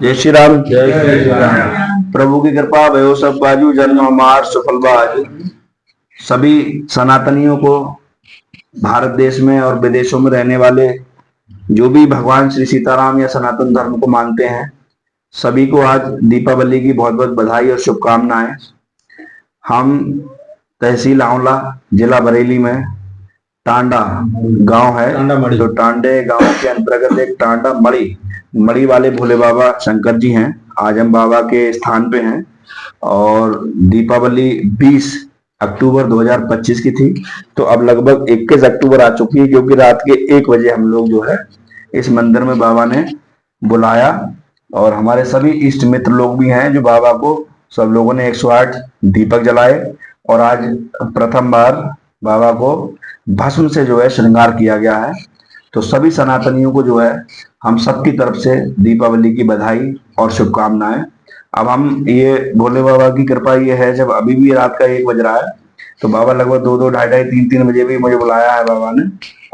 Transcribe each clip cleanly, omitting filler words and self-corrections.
जय श्री राम। जय श्री राम। प्रभु की कृपा भयो सब बाजू, जन्म हमार सफल बाजू। सभी सनातनियों को, भारत देश में और विदेशों में रहने वाले जो भी भगवान श्री सीताराम या सनातन धर्म को मानते हैं, सभी को आज दीपावली की बहुत बहुत बधाई और शुभकामनाएं। हम तहसील आंवला, जिला बरेली में टांडा गांव है, तो टांडे गांव के अंतर्गत एक टांडा मड़ी मड़ी वाले भोले बाबा शंकर जी हैं। आज हम बाबा के स्थान पे हैं और दीपावली 20 अक्टूबर 2025 की थी, तो अब लगभग 21 अक्टूबर आ चुकी है, क्योंकि रात के 1 बजे हम लोग जो है इस मंदिर में बाबा ने बुलाया और हमारे सभी इष्ट मित्र लोग भी हैं जो बाबा को, सब लोगों ने 108 दीपक जलाए और आज प्रथम बार बाबा को भस्म से जो है श्रृंगार किया गया है। तो सभी सनातनियों को जो है हम सबकी तरफ से दीपावली की बधाई और शुभकामनाएं। अब हम ये भोले बाबा की कृपा ये है, जब अभी भी रात का 1 बज रहा है, तो बाबा लगभग 2-2, 2:30, 3-3 बजे भी मुझे बुलाया है बाबा ने,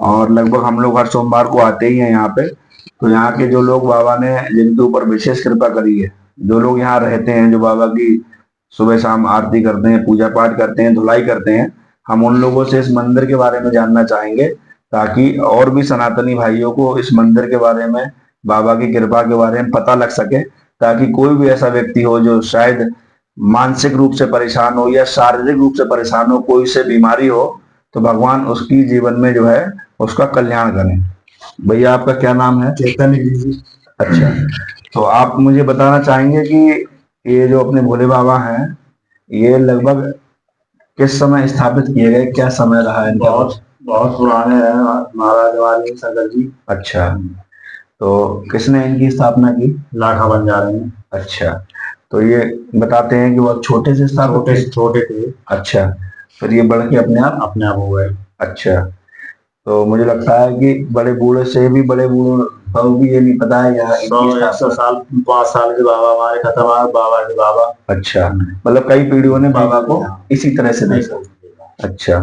और लगभग हम लोग हर सोमवार को आते ही हैं यहाँ पे। तो यहाँ के जो लोग बाबा ने जिनके ऊपर विशेष कृपा करी है, जो लोग यहाँ रहते हैं, जो बाबा की सुबह शाम आरती करते हैं, पूजा पाठ करते हैं, धुलाई करते हैं, हम उन लोगों से इस मंदिर के बारे में जानना चाहेंगे, ताकि और भी सनातनी भाइयों को इस मंदिर के बारे में, बाबा की कृपा के बारे में पता लग सके, ताकि कोई भी ऐसा व्यक्ति हो जो शायद मानसिक रूप से परेशान हो या शारीरिक रूप से परेशान हो, कोई से बीमारी हो, तो भगवान उसकी जीवन में जो है उसका कल्याण करें। भैया आपका क्या नाम है? चैतन्य जी। अच्छा, तो आप मुझे बताना चाहेंगे कि ये जो अपने भोले बाबा हैं, ये लगभग किस समय स्थापित किए गए, क्या समय रहा है इनका? बहुत पुराने हैं महाराज वाले शंकर जी। अच्छा, तो किसने इनकी स्थापना की? लाखा बंजारे ने। अच्छा, तो ये बताते हैं कि वो छोटे से स्थापित छोटे थे। अच्छा, फिर ये बढ़ के अपने आप हो गए। अच्छा, तो मुझे लगता है कि बड़े बूढ़े से भी बड़े बूढ़े तो भी ये नहीं पता है यहाँ 100 साल 5 साल के बाबा हमारे खत्म हुआ, बाबा के बाबा। अच्छा, मतलब कई पीढ़ियों ने बाबा को इसी तरह से देखा। अच्छा,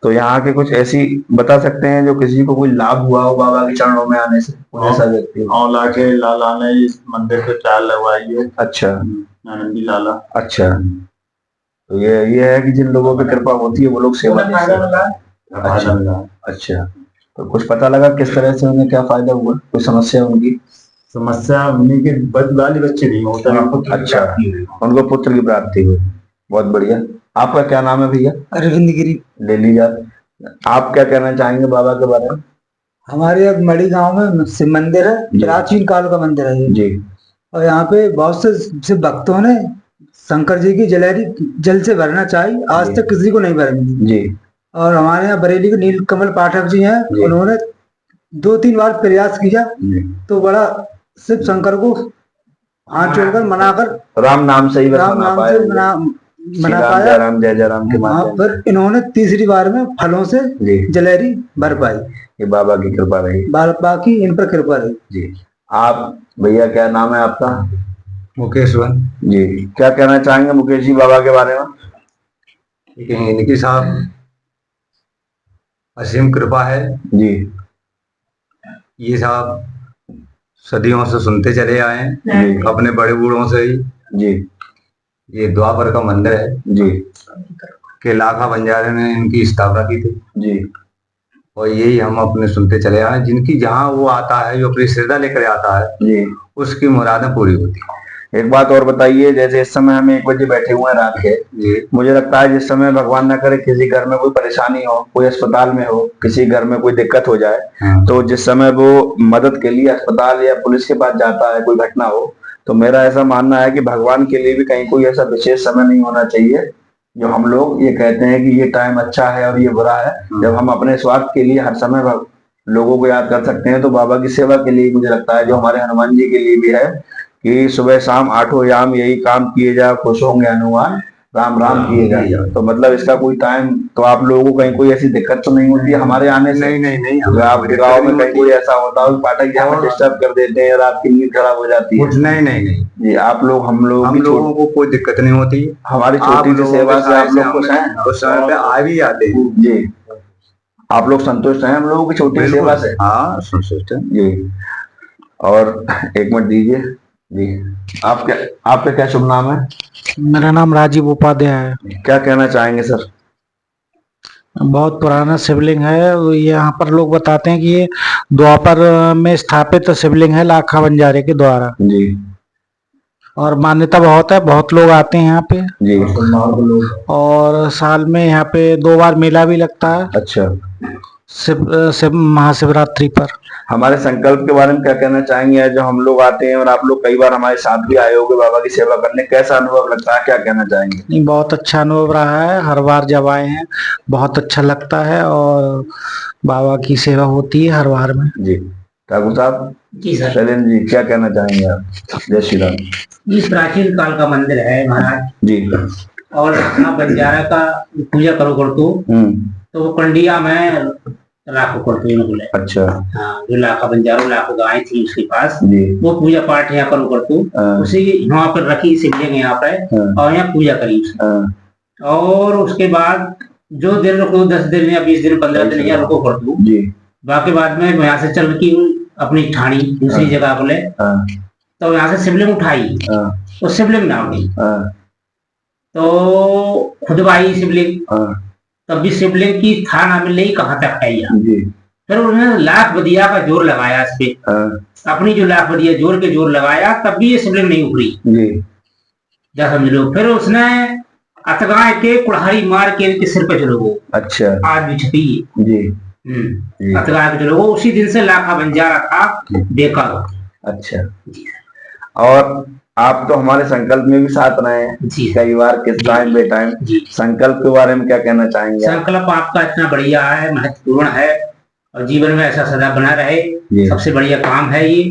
तो यहाँ के कुछ ऐसी बता सकते हैं जो किसी को कोई लाभ हुआ हो बाबा के चरणों में आने से, ऐसा व्यक्ति? औला के लाला ने इस मंदिर पे चाल लगवाई है। अच्छा, आनंदी लाला। अच्छा, तो ये है कि जिन लोगों की कृपा होती है वो लोग सेवा करते हैं। अच्छा, तो कुछ पता लगा किस तरह से उन्हें क्या फायदा हुआ, कोई समस्या उनकी? समस्या उन्हीं के बाली बच्चे नहीं होता। अच्छा, उनको पुत्र की प्राप्ति हुई, बहुत बढ़िया। आपका क्या नाम है भैया? अरविंद गिरी। ले लीजिए, आप क्या कहना चाहेंगे बाबा के बारे में? हमारे अब मड़ी गांव में शिव मंदिर है, प्राचीन काल का मंदिर है जी, और यहाँ पे बहुत से भक्तों ने शंकर जी की जलेरी जल से भरना चाहिए, आज तक किसी को नहीं भरी जी। और हमारे यहाँ बरेली के नीलकमल पाठक जी हैं, उन्होंने 2-3 बार प्रयास किया तो बड़ा शिव शंकर को हाथ जोड़कर मनाकर राम नाम से ही मना पाया। राम जय जय राम के माध्यम फिर इन्होंने तीसरी बार में फलों से जलेरी भर पाई। ये बाबा की कृपा रही, बाकी इन पर कृपा रही जी। आप भैया क्या नाम है आपका? मुकेश वन जी, क्या कहना चाहेंगे मुकेश जी बाबा के बारे में? इनकी साहब असीम कृपा है जी। ये साहब सदियों से सुनते चले आए हैं अपने बड़े बूढ़ों से ही जी। ये द्वापर का मंदिर है जी, के लाखा बंजारे ने इनकी स्थापना की थी जी। और यही हम अपने सुनते चले आए, जिनकी जहाँ वो आता है, जो अपनी श्रद्धा लेकर आता है जी, उसकी मुरादें पूरी होती है। एक बात और बताइए, जैसे इस समय हम 1 बजे बैठे हुए हैं रात के, मुझे लगता है जिस समय भगवान न करे किसी घर में कोई परेशानी हो, कोई अस्पताल में हो, किसी घर में कोई दिक्कत हो जाए, तो जिस समय वो मदद के लिए अस्पताल या पुलिस के पास जाता है, कोई घटना हो, तो मेरा ऐसा मानना है कि भगवान के लिए भी कहीं कोई ऐसा विशेष समय नहीं होना चाहिए जो हम लोग ये कहते हैं कि ये टाइम अच्छा है और ये बुरा है। जब हम अपने स्वार्थ के लिए हर समय लोगों को याद कर सकते हैं, तो बाबा की सेवा के लिए मुझे लगता है, जो हमारे हनुमान जी के लिए भी है कि सुबह शाम 8 याम यही काम किए जा, खुश होंगे हनुमान, राम राम किए जा। तो मतलब इसका कोई टाइम, तो आप लोगों को कहीं कोई ऐसी दिक्कत तो नहीं होती है हमारे आने से? नहीं। आपके गाँव में कहीं कोई ऐसा होता है पाठक जी हमें डिस्टर्ब कर देते हैं, रात की नींद खराब हो जाती है? नहीं जी, आप लोग हम लोगों को कोई दिक्कत नहीं होती। हमारी छोटी सी सेवा से आप लोग खुश हैं? उस समय पे आ भी आते हैं जी, आप लोग संतुष्ट हैं हम लोगों की छोटी सेवा से? हाँ, संतुष्ट है जी। और 1 मिनट दीजिए। जी। आपका क्या शुभ नाम है? मेरा नाम राजीव उपाध्याय है। क्या कहना चाहेंगे सर? बहुत पुराना शिवलिंग है। यहाँ पर लोग बताते हैं कि ये द्वापर में स्थापित शिवलिंग है लाखा बंजारे के द्वारा। जी और मान्यता बहुत है, बहुत लोग आते हैं यहाँ पे। जी। और साल में यहाँ पे 2 बार मेला भी लगता है, अच्छा। शिव महाशिवरात्रि पर। हमारे संकल्प के बारे में क्या कहना चाहेंगे? जो हम लोग आते हैं और आप लोग कई बार हमारे साथ भी आए होंगे बाबा की सेवा करने, कैसा अनुभव लगता है, क्या कहना चाहेंगे? नहीं, बहुत अच्छा अनुभव रहा है। हर बार जब आए हैं बहुत अच्छा लगता है और बाबा की सेवा होती है हर बार में। जी। ठाकुर साहब? जी सर। शैलेंद्र जी, क्या कहना चाहेंगे आप? जय श्री राम। ये प्राचीन काल का मंदिर है महाराज। जी। और हाँ, बंजारा का पूजा करो तो वो कंडिया में लाखों करते बोले। अच्छा। हाँ, जो लाखा बंजारो लाखों गाय थी उसके पास, जी। वो पूजा पाठ यहाँ करो उसी यहाँ पर रखी शिवलिंग यहाँ पर, और यहाँ पूजा करी। और उसके बाद जो दिन रुको, 10 दिन या 20 दिन 15 दिन यहाँ रुको कर दू जी। बाकी बाद में यहाँ से चल की अपनी ठाणी दूसरी जगह बोले, तो यहाँ से शिवलिंग उठाई, वो शिवलिंग ना उठी, तो खुदवाई शिवलिंग, तब भी शिवलिंग की था ना मिल रही, कहाँ तक है जी। फिर उन्होंने लाख बदिया का जोर लगाया इस पे, अपनी जो लाख बदिया जोर लगाया, तब भी ये शिवलिंग नहीं उभरी जी। जा समझ लो। फिर उसने अतगाय के कुल्हाड़ी मार के इनके सिर पे चलो गो। अच्छा। आज भी छपी जी। अतगाय के चलो गो। उसी दिन से लाखा बंजारा था बेकार हो। अच्छा। और आप तो हमारे संकल्प में भी साथ रहे हैं कई बार, किस टाइम बे टाइम। संकल्प के बारे में क्या कहना चाहेंगे? संकल्प आपका इतना बढ़िया है, महत्वपूर्ण है, और जीवन में ऐसा सदा बना रहे। सबसे बढ़िया काम है ये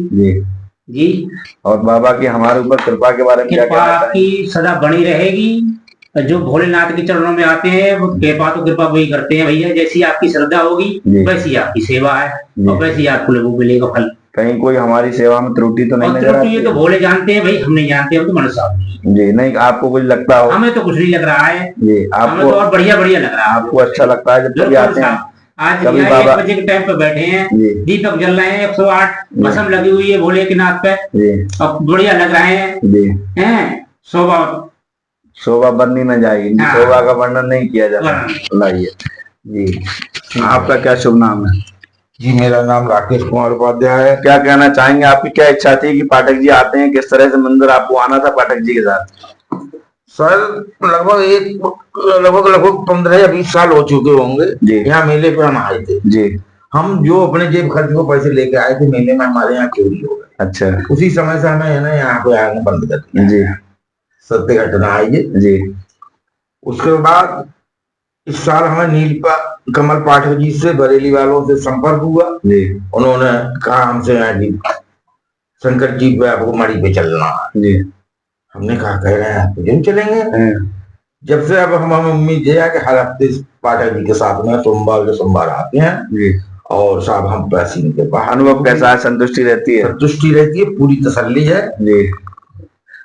जी। और बाबा की हमारे ऊपर कृपा के बारे में क्या कहना चाहेंगे? आपकी सदा बनी रहेगी। जो भोलेनाथ के चरणों में आते हैं वो कृपा वही करते हैं भैया। जैसी आपकी श्रद्धा होगी वैसी आपकी सेवा है, और वैसी आपको लोगों मिलेगा फल। कहीं कोई हमारी सेवा में त्रुटि तो नहीं नजर आती? ये तो भोले जानते हैं भाई, हम नहीं जानते, हम तो मनुष्य आदमी जी। नहीं, आपको कुछ लगता हो? हमें तो कुछ नहीं लग रहा है जी। आपको तो और बढ़िया लग रहा है। आपको अच्छा लगता है जब कभी आते हैं? आज 1 बजे के टाइम पे बैठे हैं, दीपक जल रहे हैं, 108 भस्म लगी हुई है भोले के नाथ पे, अब बढ़िया लग रहे हैं। शोभा बननी न जाएगी, शोभा का वर्णन नहीं किया जाता। लाइए जी। आपका क्या शुभ नाम है? जी, मेरा नाम राकेश कुमार उपाध्याय है। क्या कहना चाहेंगे? आपकी क्या इच्छा थी कि पाठक जी आते हैं, किस तरह से मंदिर आपको आना था पाठक जी के साथ? सर, लगभग 15 या 20 साल हो चुके होंगे जी। यहाँ मेले पे हम आए थे जी। हम जो अपने जेब खर्च को पैसे लेके आए थे, मेले में हमारे यहाँ चोरी हो गए। अच्छा। उसी समय से हमें ना यहाँ पे आना बंद कर दिया जी। सत्य घटना आई जी। उसके बाद इस साल हमें नीलपा कमल पाठक जी से, बरेली वालों से संपर्क हुआ जी। उन्होंने कहा हमसे यहाँ जी शंकर जी पे आपको मड़ी पे चलना जी। हमने कहा कह रहे हैं तो चलेंगे। जब से अब हम उम्मीद है कि हर हफ्ते पाठक जी के साथ में सोमवार आते हैं जी। और साहब हम पैसे के पास। अनुभव कैसा है? संतुष्टि रहती है? संतुष्टि रहती है, पूरी तसल्ली है जी।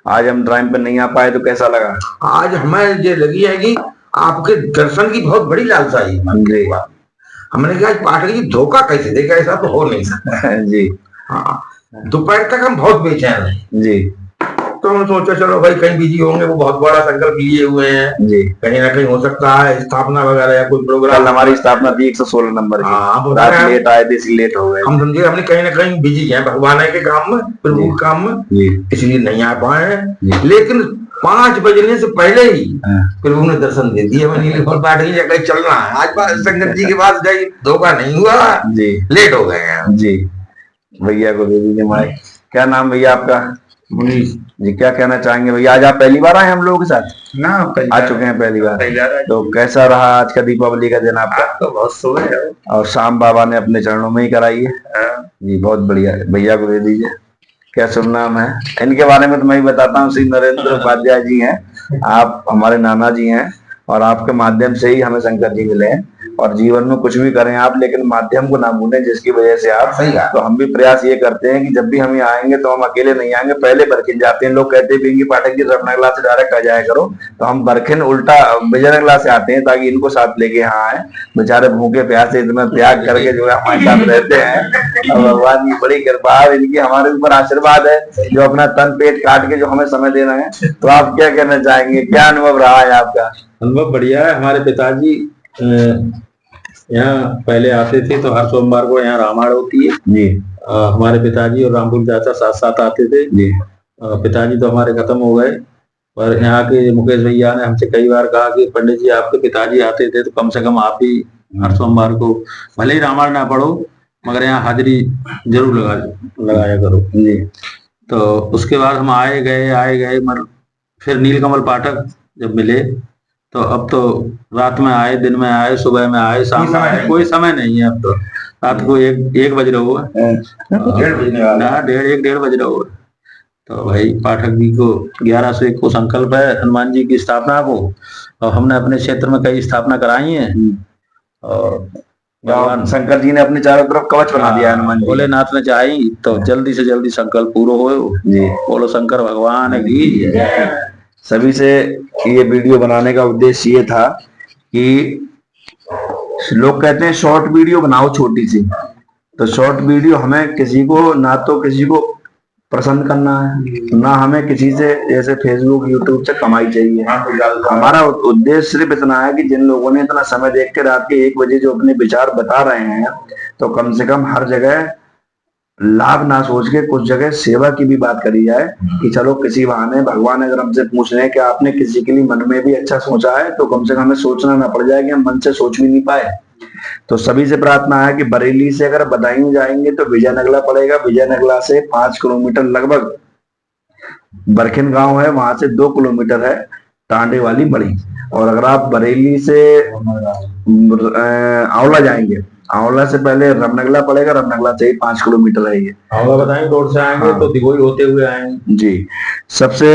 आज हम टाइम पे नहीं आ पाए तो कैसा लगा? आज हमें ये लगी है कि आपके दर्शन की बहुत बड़ी लालसा है। हमने कहा पाठक जी धोखा कैसे देगा, ऐसा तो हो नहीं सकता जी। हाँ, दोपहर तक हम बहुत बेचैन हैं जी। तो हमने सोचा चलो भाई कहीं बिजी होंगे, वो बहुत बड़ा संकल्प लिए हुए हैं जी। कहीं ना कहीं हो सकता है स्थापना वगैरह या कोई प्रोग्राम। हमारी स्थापना थी 116 नंबर की। हाँ, लेट आए थे इसलिए लेट हो गए। हम समझे हमने कहीं ना कहीं बिजी है भगवान के काम में, प्रभु के काम में, इसलिए नहीं आ पाए हैं। लेकिन 5 बजने से पहले ही प्रभु ने दर्शन दे दिए। कहीं चलना है आज शंकर जी के पास जाइए, धोखा नहीं हुआ जी। लेट हो गए हैं जी। भैया को दे दीजिए माइक। क्या नाम भैया आपका? मुनीष जी। क्या कहना चाहेंगे भैया? आज आप पहली बार आए हम लोगों के साथ? ना, आ चुके हैं पहली बार। तो कैसा रहा आज का दीपावली का दिन आपका? तो बहुत सुबह है और शाम बाबा ने अपने चरणों में ही कराई है जी। बहुत बढ़िया। भैया को दे दीजिए। क्या शुभ नाम है? इनके बारे में तो मैं ही बताता हूँ। श्री नरेंद्र उपाध्याय जी हैं, आप हमारे नाना जी हैं, और आपके माध्यम से ही हमें शंकर जी मिले हैं। और जीवन में कुछ भी करें आप, लेकिन माध्यम को ना भूलें जिसकी वजह से आप सही कहा। तो हम भी प्रयास ये करते हैं कि जब भी हम यहाँ आएंगे तो हम अकेले नहीं आएंगे, पहले बरखिन जाते हैं। लोग कहते हैं कि पाठक जी रमनगला से डायरेक्ट आ जाया करो, तो हम बरखिन उल्टा विजयनगला से आते हैं ताकि इनको साथ लेके यहाँ आए। बेचारे भूखे प्यासे इतना त्याग करके जो है हमारे साथ रहते हैं, और भगवान की बड़ी कृपा है, इनकी हमारे ऊपर आशीर्वाद है जो अपना तन पेट काट के जो हमें समय दे रहे हैं। तो आप क्या कहना चाहेंगे, क्या अनुभव रहा है आपका? अनुभव बढ़िया है। हमारे पिताजी यहाँ पहले आते थे तो हर सोमवार को यहाँ रामायण होती है जी। हमारे पिताजी और रामपुर चाचा साथ साथ आते थे जी। पिताजी तो हमारे खत्म हो गए, पर यहाँ के मुकेश भैया ने हमसे कई बार कहा कि पंडित जी आपके पिताजी आते थे तो कम से कम आप ही हर सोमवार को भले ही रामायण ना पढ़ो मगर यहाँ हाजिरी जरूर लगाया करो जी। तो उसके बाद हम आए गए मगर फिर नीलकमल पाठक जब मिले तो अब तो रात में आए, दिन में आए, सुबह में आए, शाम में आए, कोई समय नहीं है। अब तो रात को एक बज रहा हुआ, 1:30 बज रहा हुआ। तो भाई पाठक जी को 11 से को संकल्प है हनुमान जी की स्थापना को, और हमने अपने क्षेत्र में कई स्थापना कराई है और भगवान शंकर जी ने अपने चारों तरफ कवच बना दिया हनुमान जी। भोलेनाथ ने चाही तो जल्दी से जल्दी संकल्प पूरा हो जी। बोलो शंकर भगवान की। सभी से ये वीडियो बनाने का उद्देश्य ये था कि लोग कहते हैं शॉर्ट वीडियो बनाओ छोटी सी, तो शॉर्ट वीडियो हमें किसी को ना तो किसी को पसंद करना है, ना हमें किसी से जैसे फेसबुक यूट्यूब से कमाई चाहिए। हमारा उद्देश्य सिर्फ इतना है कि जिन लोगों ने इतना समय देख के रात के 1 बजे जो अपने विचार बता रहे हैं, तो कम से कम हर जगह लाभ ना सोच के कुछ जगह सेवा की भी बात करी जाए कि चलो किसी बहाने भगवान अगर हमसे पूछ रहे हैं कि आपने किसी के लिए मन में भी अच्छा सोचा है, तो कम से कम हमें सोचना ना पड़ जाए कि हम मन से सोच भी नहीं पाए। तो सभी से प्रार्थना है कि बरेली से अगर बदायूं जाएंगे तो विजयनगला पड़ेगा, विजयनगला से 5 किलोमीटर लगभग बरखिन गांव है, वहां से 2 किलोमीटर है टांडे वाली बड़ी। और अगर आप बरेली से आंवला जाएंगे, आंवला से पहले रमनगला पड़ेगा, रमनगला से ही 5 किलोमीटर है ये। आंवला बताएंगे रोड से आएंगे तो दिगोई होते हुए आएंगे जी। सबसे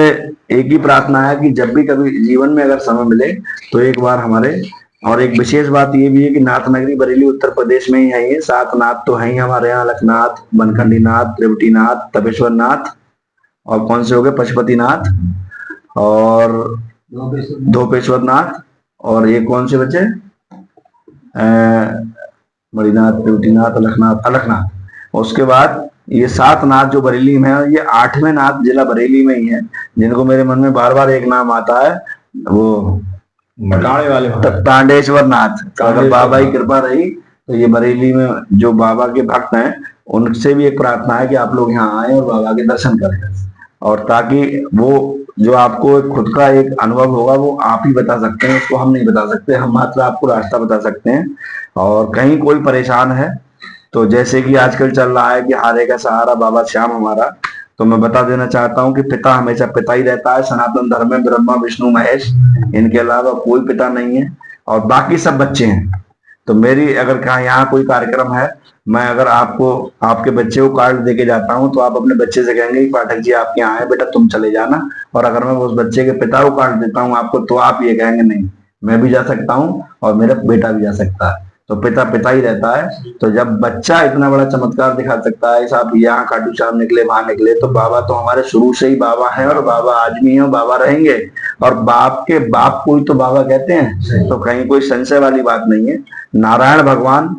एक ही प्रार्थना है कि जब भी कभी जीवन में अगर समय मिले तो एक बार हमारे, और एक विशेष बात ये भी है कि नाथ नगरी बरेली उत्तर प्रदेश में ही है ये। 7 नाथ तो है ही हमारे यहाँ, अलखनाथ, बनखंडी नाथ, त्रिवटीनाथ, तपेश्वर नाथ, और कौन से हो गए पशुपतिनाथ और धोपेश्वर नाथ, और ये कौन से बचे मणिनाथ, त्रिवटीनाथ, अलखनाथ। उसके बाद ये 7 नाथ जो बरेली में है, ये 8वें नाथ जिला बरेली में ही है, जिनको मेरे मन में बार बार एक नाम आता है, वो टाणे वाले तांडेश्वर नाथ। तो अगर बाबा की कृपा रही तो ये बरेली में जो बाबा के भक्त हैं उनसे भी एक प्रार्थना है कि आप लोग यहाँ आए और बाबा के दर्शन करें, और ताकि वो जो आपको खुद का एक अनुभव होगा वो आप ही बता सकते हैं, उसको हम नहीं बता सकते, हम मात्र आपको रास्ता बता सकते हैं। और कहीं कोई परेशान है तो जैसे कि आजकल चल रहा है कि हारे का सहारा बाबा श्याम हमारा, तो मैं बता देना चाहता हूँ कि पिता हमेशा पिता ही रहता है। सनातन धर्म में ब्रह्मा विष्णु महेश, इनके अलावा कोई पिता नहीं है, और बाकी सब बच्चे हैं। तो मेरी अगर कहा यहाँ कोई कार्यक्रम है, मैं अगर आपको आपके बच्चे को कार्ड देके जाता हूँ तो आप अपने बच्चे से कहेंगे कि पाठक जी आपके यहाँ आए बेटा तुम चले जाना, और अगर मैं उस बच्चे के पिता को कार्ड देता हूँ आपको, तो आप ये कहेंगे नहीं मैं भी जा सकता हूँ और मेरा बेटा भी जा सकता है। तो पिता पिता ही रहता है। तो जब बच्चा इतना बड़ा चमत्कार दिखा सकता है, आप यहाँ खाटू श्याम निकले वहां निकले, तो बाबा तो हमारे शुरू से ही बाबा है, और बाबा आज भी है और बाबा रहेंगे, और बाप के बाप को ही तो बाबा कहते हैं। तो कहीं कोई संशय वाली बात नहीं है। नारायण भगवान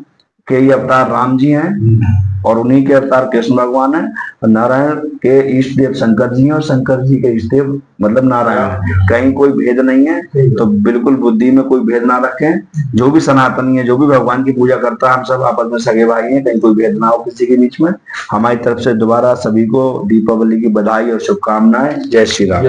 के ही अवतार राम जी हैं, और उन्हीं के अवतार कृष्ण भगवान है, और नारायण के इष्ट देव शंकर जी हैं, और शंकर जी के इष्ट देव मतलब नारायण। कहीं कोई भेद नहीं है, तो बिल्कुल बुद्धि में कोई भेद ना रखें। जो भी सनातनी है, जो भी भगवान की पूजा करता है, हम सब आपस में सगे भाई हैं, कहीं कोई भेद ना हो किसी के बीच में। हमारी तरफ से दोबारा सभी को दीपावली की बधाई और शुभकामनाएं। जय श्री राम।